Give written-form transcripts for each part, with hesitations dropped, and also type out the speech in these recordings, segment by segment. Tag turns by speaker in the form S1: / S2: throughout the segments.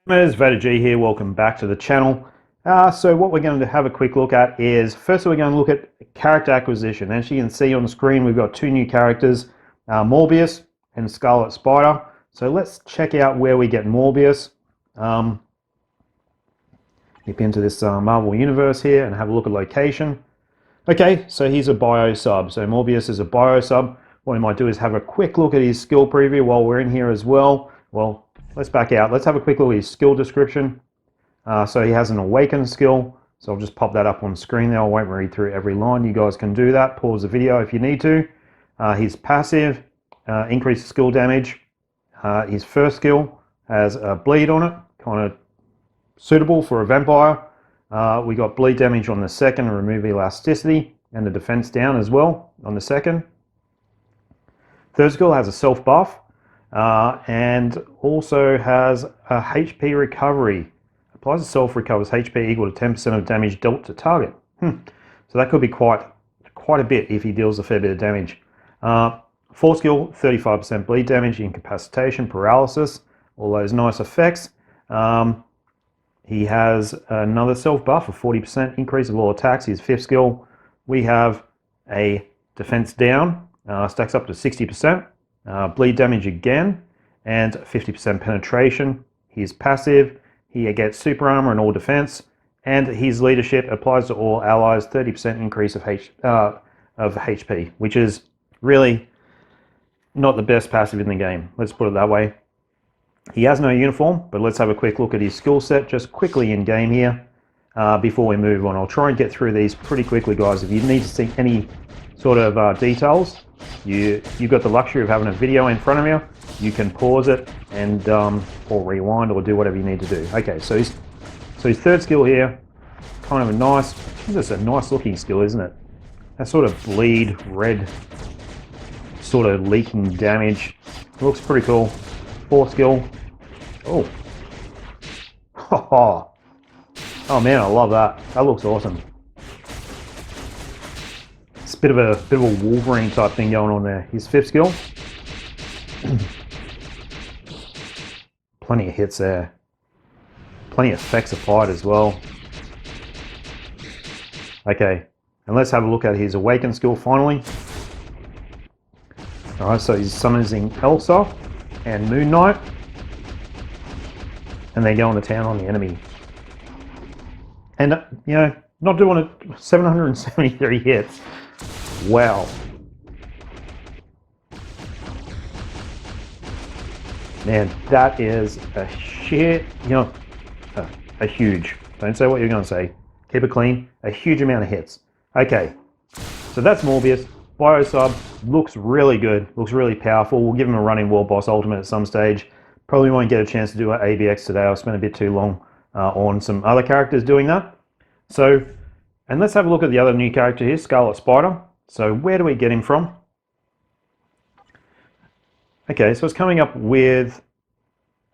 S1: VaderG here, welcome back to the channel. So what we're going to have a quick look at is, first we're going to look at character acquisition. As you can see on the screen, we've got two new characters, Morbius and Scarlet Spider. So let's check out where we get Morbius. Dip into this Marvel universe here and have a look at location. Okay, so he's a bio sub. So Morbius is a bio sub. What we might do is have a quick look at his skill preview while we're in here as well. Well, let's back out. Let's have a quick look at his skill description. So he has an awaken skill. So I'll just pop that up on screen there. I won't read through every line. You guys can do that. Pause the video if you need to. His passive, increased skill damage. His first skill has a bleed on it, kind of suitable for a vampire. We got bleed damage on the second, remove elasticity, and the defense down as well on the second. Third skill has a self buff. And also has a HP recovery. Applies a self, recovers HP equal to 10% of damage dealt to target. So that could be quite a bit if he deals a fair bit of damage. Fourth skill, 35% bleed damage, incapacitation, paralysis, all those nice effects. He has another self buff of 40% increase of all attacks. His fifth skill, we have a defense down, stacks up to 60%. Bleed damage again, and 50% penetration. His passive, he gets super armor and all defense, and his leadership applies to all allies, 30% increase of HP, which is really not the best passive in the game. Let's put it that way. He has no uniform, but let's have a quick look at his skill set just quickly in game here before we move on. I'll try and get through these pretty quickly, guys. If you need to see any sort of details, you've got the luxury of having a video in front of you. You can pause it and or rewind or do whatever you need to do. Okay, so his third skill here, kind of a nice, this is a nice looking skill, isn't it? That sort of bleed red, sort of leaking damage. It looks pretty cool. Fourth skill. Oh, oh man, I love that. That looks awesome. It's a bit of a Wolverine type thing going on there. His fifth skill. Plenty of hits there. Plenty of effects applied as well. Okay, and let's have a look at his awaken skill finally. Alright, so he's summoning Elsa and Moonknight. And they go into town on the enemy. And, you know, not doing it, 773 hits. Wow. Man, that is a shit, you know, a huge, don't say what you're going to say, keep it clean, a huge amount of hits. Okay, so that's Morbius. Biosub looks really good, looks really powerful. We'll give him a run in World Boss Ultimate at some stage. Probably won't get a chance to do an ABX today. I've spent a bit too long on some other characters doing that. So, and let's have a look at the other new character here, Scarlet Spider. So where do we get him from? Okay, so it's coming up with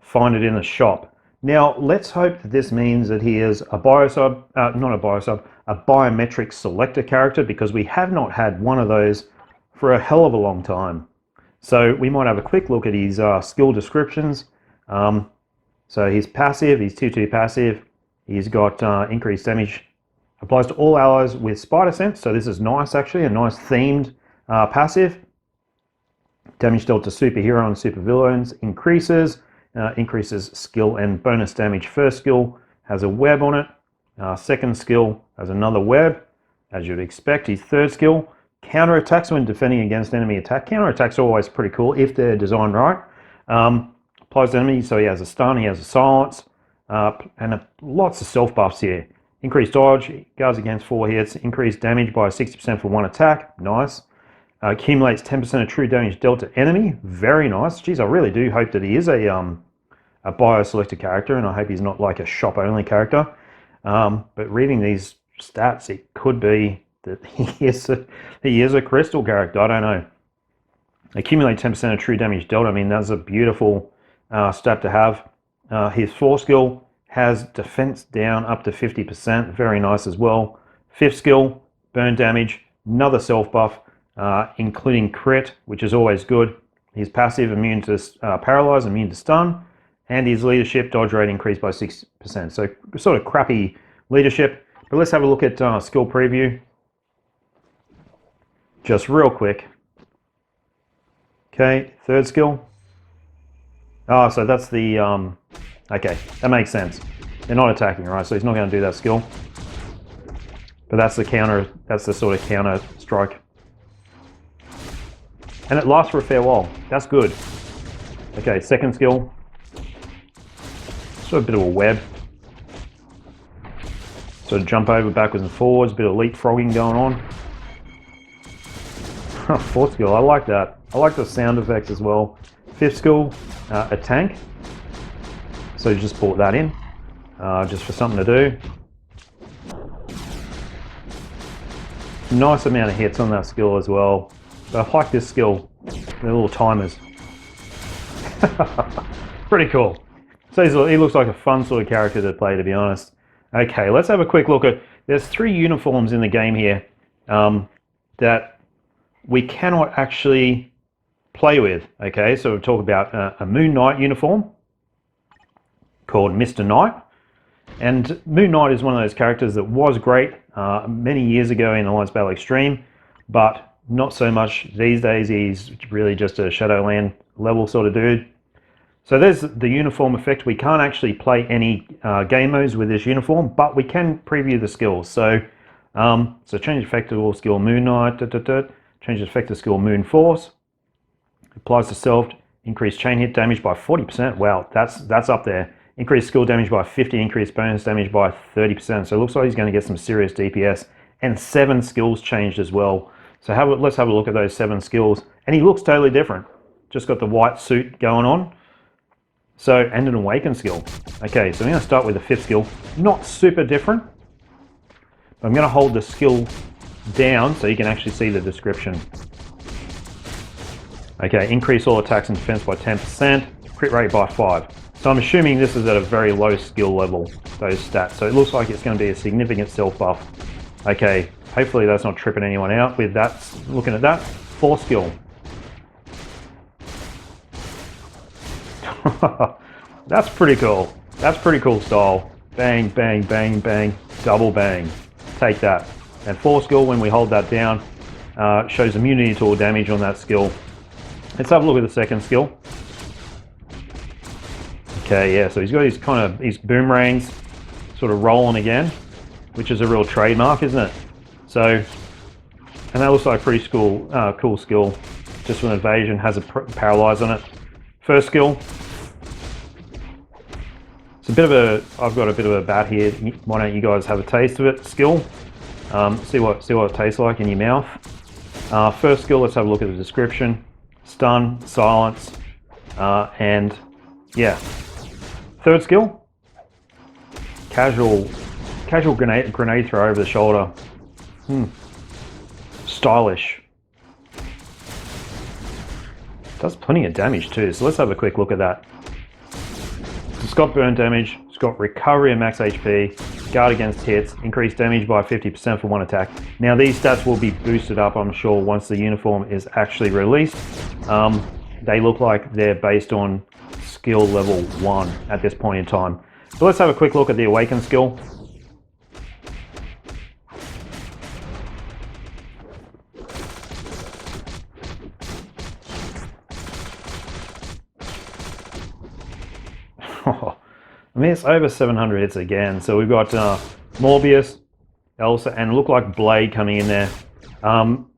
S1: find it in the shop. Now, let's hope that this means that he is a biosub, not a biosub, a biometric selector character, because we have not had one of those for a hell of a long time. So we might have a quick look at his skill descriptions. So his passive, he's 2/2 passive. He's got increased damage. Applies to all allies with spider sense. So this is nice, actually, a nice themed passive. Damage dealt to superhero and supervillains increases. Increases skill and bonus damage. First skill has a web on it. Second skill has another web, as you'd expect. His third skill, counter attacks when defending against enemy attack. Counter attacks are always pretty cool if they're designed right. Applies to enemies, so he has a stun, he has a silence, and lots of self buffs here. Increased dodge, goes against 4 hits. Increased damage by 60% for 1 attack. Nice. Accumulates 10% of true damage dealt to enemy. Very nice. Geez, I really do hope that he is a bio-selected character, and I hope he's not like a shop-only character. But reading these stats, it could be that he is a crystal character. I don't know. Accumulate 10% of true damage dealt. I mean, that's a beautiful stat to have. His 4th skill has defense down up to 50%. Very nice as well. 5th skill, burn damage. Another self-buff. Including crit, which is always good. He's passive, immune to paralyze, immune to stun, and his leadership dodge rate increased by 6%. So sort of crappy leadership. But let's have a look at skill preview. Just real quick. Okay, third skill. Oh, so that's the, okay, that makes sense. They're not attacking, right? So he's not going to do that skill. But that's the counter, that's the sort of counter strike. And it lasts for a fair while. That's good. Okay, second skill. Sort of a bit of a web. Sort of jump over backwards and forwards, a bit of leapfrogging going on. Fourth skill, I like that. I like the sound effects as well. Fifth skill, a tank. So you just brought that in, just for something to do. Nice amount of hits on that skill as well. But I like this skill, the little timers. Pretty cool. So he looks like a fun sort of character to play, to be honest. Okay, let's have a quick look at, there's 3 uniforms in the game here that we cannot actually play with. Okay, so we'll talk about a Moonknight uniform called Mr. Knight. And Moonknight is one of those characters that was great many years ago in Alliance Battle Extreme, but not so much these days. He's really just a Shadowland level sort of dude. So there's the uniform effect. We can't actually play any game modes with this uniform, but we can preview the skills. So, so change effective skill Moonknight, change effective skill Moon Force, applies to self, increase chain hit damage by 40%. Wow, that's up there. Increase skill damage by 50, increase bonus damage by 30%. So it looks like he's going to get some serious DPS. And 7 skills changed as well. So let's have a look at those 7 skills. And he looks totally different. Just got the white suit going on. So, and an awaken skill. Okay, so I'm going to start with the 5th skill. Not super different. But I'm going to hold the skill down so you can actually see the description. Okay, increase all attacks and defense by 10%, crit rate by 5. So I'm assuming this is at a very low skill level, those stats. So it looks like it's going to be a significant self buff. Okay, hopefully that's not tripping anyone out with that. Looking at that, 4th skill. That's pretty cool. That's pretty cool style. Bang, bang, bang, bang, double bang. Take that. And 4th skill, when we hold that down, shows immunity to all damage on that skill. Let's have a look at the 2nd skill. Okay, yeah, so he's got his boomerangs sort of rolling again, which is a real trademark, isn't it? So, and that looks like a pretty cool skill. Just an evasion, has a paralyze on it. 1st skill. It's a bit of a, I've got a bit of a bat here. Why don't you guys have a taste of it? Skill. See what it tastes like in your mouth. 1st skill, let's have a look at the description. Stun, silence, and yeah. 3rd skill, casual grenade throw over the shoulder. Stylish. Does plenty of damage too, so let's have a quick look at that. It's got burn damage, it's got recovery and max HP, guard against hits, increased damage by 50% for 1 attack. Now these stats will be boosted up, I'm sure, once the uniform is actually released. They look like they're based on skill level 1 at this point in time. So let's have a quick look at the awaken skill. I mean, it's over 700 hits again. So we've got Morbius, Elsa, and look like Blade coming in there.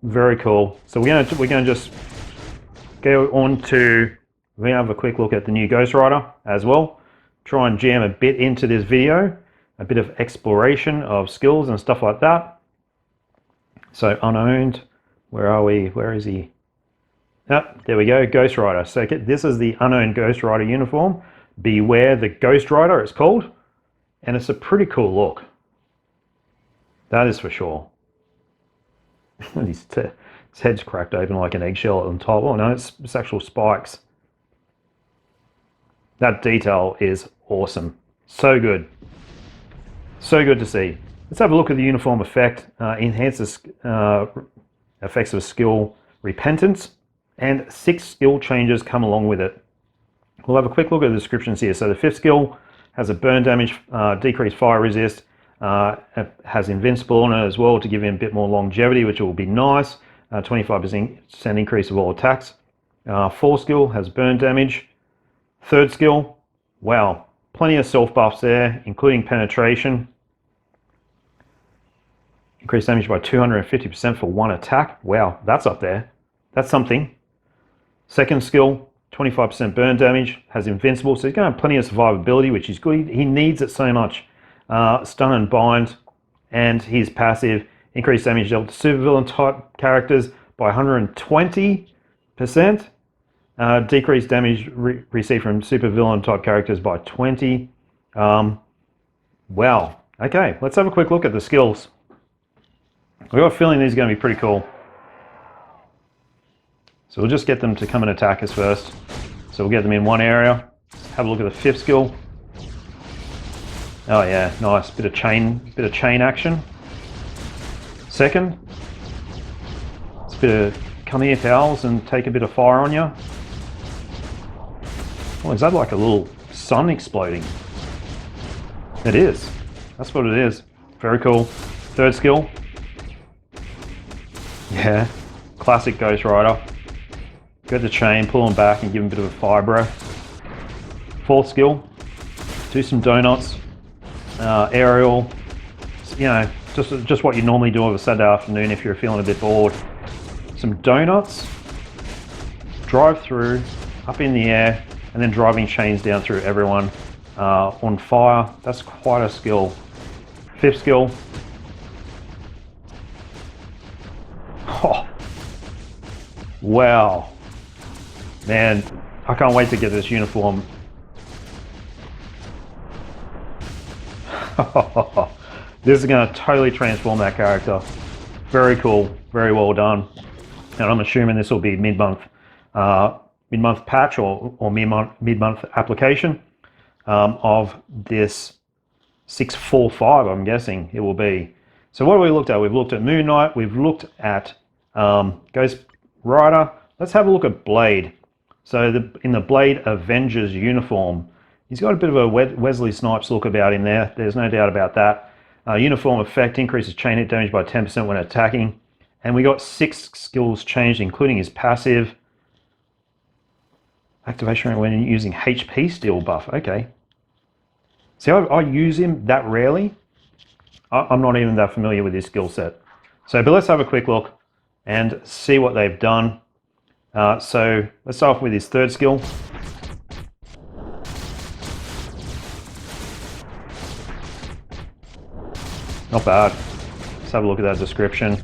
S1: Very cool. So we're gonna just go on to, we're gonna have a quick look at the new Ghost Rider as well. Try and jam a bit into this video, a bit of exploration of skills and stuff like that. So unowned, where are we? Where is he? Ah, there we go, Ghost Rider. So this is the unowned Ghost Rider uniform. Beware the Ghost Rider, it's called. And it's a pretty cool look. That is for sure. His head's cracked open like an eggshell on top. Oh no, it's actual spikes. That detail is awesome. So good. So good to see. Let's have a look at the uniform effect. Enhances effects of skill repentance, and 6 skill changes come along with it. We'll have a quick look at the descriptions here. So the 5th skill has a burn damage, decreased fire resist, it has invincible on it as well to give him a bit more longevity, which will be nice. 25% increase of all attacks. 4th skill has burn damage. 3rd skill, wow, plenty of self buffs there, including penetration. Increased damage by 250% for 1 attack. Wow, that's up there. That's something. 2nd skill, 25% burn damage, has invincible, so he's going to have plenty of survivability, which is good. He needs it so much. Stun and bind, and his passive, increased damage dealt to supervillain type characters by 120%. Decreased damage received from supervillain type characters by 20. Wow. Okay, let's have a quick look at the skills. I've got a feeling these are going to be pretty cool. So we'll just get them to come and attack us first. So we'll get them in one area. Have a look at the 5th skill. Oh yeah, nice. Bit of chain action. 2nd, it's a bit of come here, pals, and take a bit of fire on you. Oh, is that like a little sun exploding? It is. That's what it is. Very cool. 3rd skill. Yeah, classic Ghost Rider. Go to the chain, pull him back, and give him a bit of a fire breath. 4th skill. Do some donuts. Aerial. You know, just what you normally do on a Saturday afternoon if you're feeling a bit bored. Some donuts. Drive through, up in the air, and then driving chains down through everyone on fire. That's quite a skill. 5th skill. Oh, wow. Man, I can't wait to get this uniform. This is going to totally transform that character. Very cool. Very well done. And I'm assuming this will be mid-month patch or mid-month application of this 645, I'm guessing it will be. So what have we looked at? We've looked at Moonknight. We've looked at Ghost Rider. Let's have a look at Blade. So in the Blade Avengers uniform, he's got a bit of a Wesley Snipes look about him there. There's no doubt about that. Uniform effect increases chain hit damage by 10% when attacking. And we got 6 skills changed, including his passive. Activation rate when using HP steal buff. Okay. See, I use him that rarely. I'm not even that familiar with his skill set. So, but let's have a quick look and see what they've done. So let's start off with his 3rd skill. Not bad. Let's have a look at that description.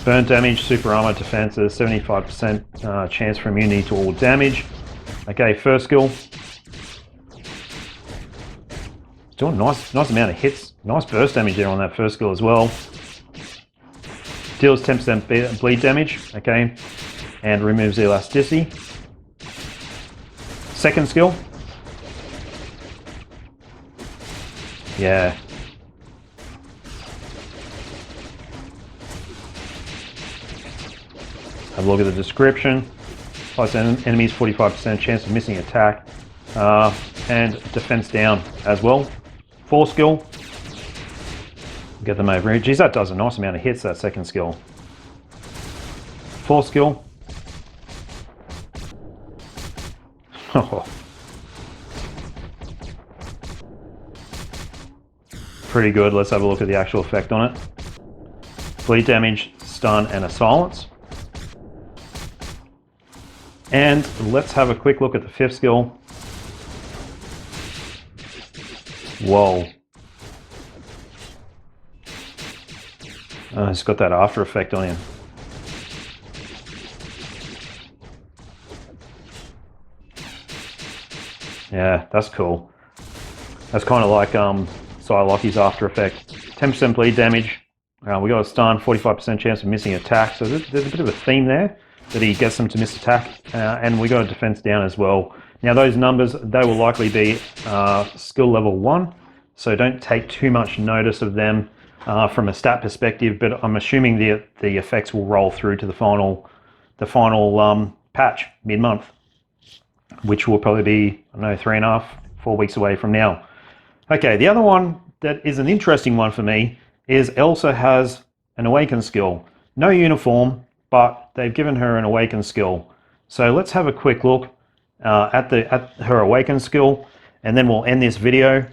S1: Burn damage, super armor, defenses, 75% chance for immunity to all damage. Okay, 1st skill. Doing a nice amount of hits. Nice burst damage there on that 1st skill as well. Deals 10% bleed damage, okay, and removes elasticity. 2nd skill. Yeah. Have a look at the description. Plus enemies 45% chance of missing attack. And defense down as well. 4th skill. Get them over here. Geez, that does a nice amount of hits, that 2nd skill. 4th skill. Pretty good. Let's have a look at the actual effect on it. Bleed damage, stun, and a silence. And let's have a quick look at the 5th skill. Whoa. It's got that after effect on him. Yeah, that's cool. That's kind of like Psylocke's after effect. 10% bleed damage. We got a stun, 45% chance of missing attack. So there's a bit of a theme there that he gets them to miss attack. And we got a defense down as well. Now those numbers, they will likely be skill level 1. So don't take too much notice of them from a stat perspective, but I'm assuming the effects will roll through to the final patch mid-month. which will probably be, I don't know, 3.5, 4 weeks away from now. Okay, the other one that is an interesting one for me is Elsa has an awaken skill. No uniform, but they've given her an awaken skill. So let's have a quick look at her awaken skill, and then we'll end this video.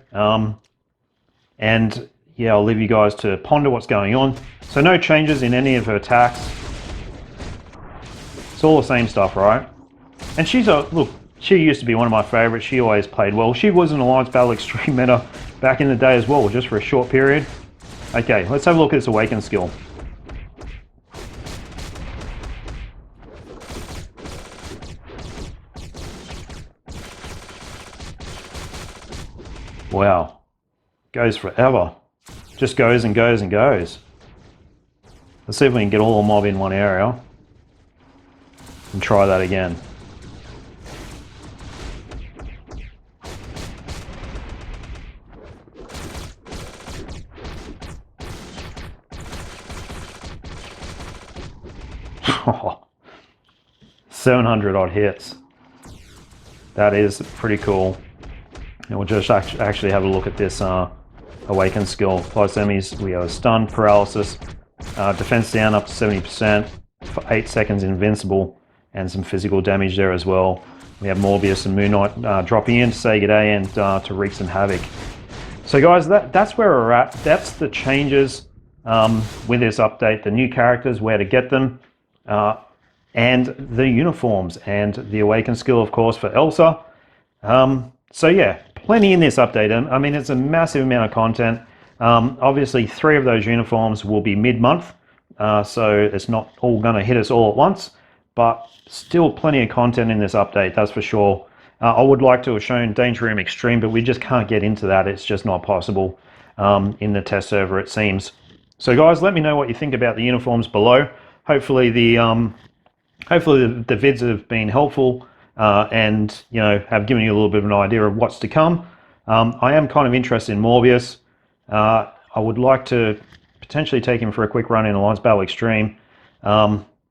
S1: And yeah, I'll leave you guys to ponder what's going on. So no changes in any of her attacks. It's all the same stuff, right? And she's look, she used to be one of my favorites. She always played well. She was an Alliance Battle Extreme meta back in the day as well, just for a short period. Okay, let's have a look at this awaken skill. Wow, goes forever. Just goes and goes and goes. Let's see if we can get all the mob in one area and try that again. Oh, 700 odd hits. That is pretty cool. And we'll just actually have a look at this awaken skill. Close enemies, we have a stun, paralysis, defense down up to 70%, for 8 seconds invincible, and some physical damage there as well. We have Morbius and Moonknight dropping in to say g'day and to wreak some havoc. So guys, that's where we're at. That's the changes with this update, the new characters, where to get them, and the uniforms, and the awaken skill, of course, for Elsa. So yeah, plenty in this update. I mean, it's a massive amount of content. Obviously, 3 of those uniforms will be mid-month, so it's not all going to hit us all at once, but still plenty of content in this update, that's for sure. I would like to have shown Danger Room Extreme, but we just can't get into that. It's just not possible in the test server, it seems. So guys, let me know what you think about the uniforms below. Hopefully the vids have been helpful and have given you a little bit of an idea of what's to come. I am kind of interested in Morbius. I would like to potentially take him for a quick run in Alliance Battle Extreme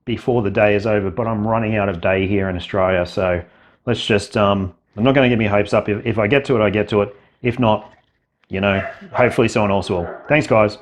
S1: before the day is over, but I'm running out of day here in Australia, so let's just, I'm not going to get my hopes up. If I get to it, I get to it. If not, hopefully someone else will. Thanks, guys.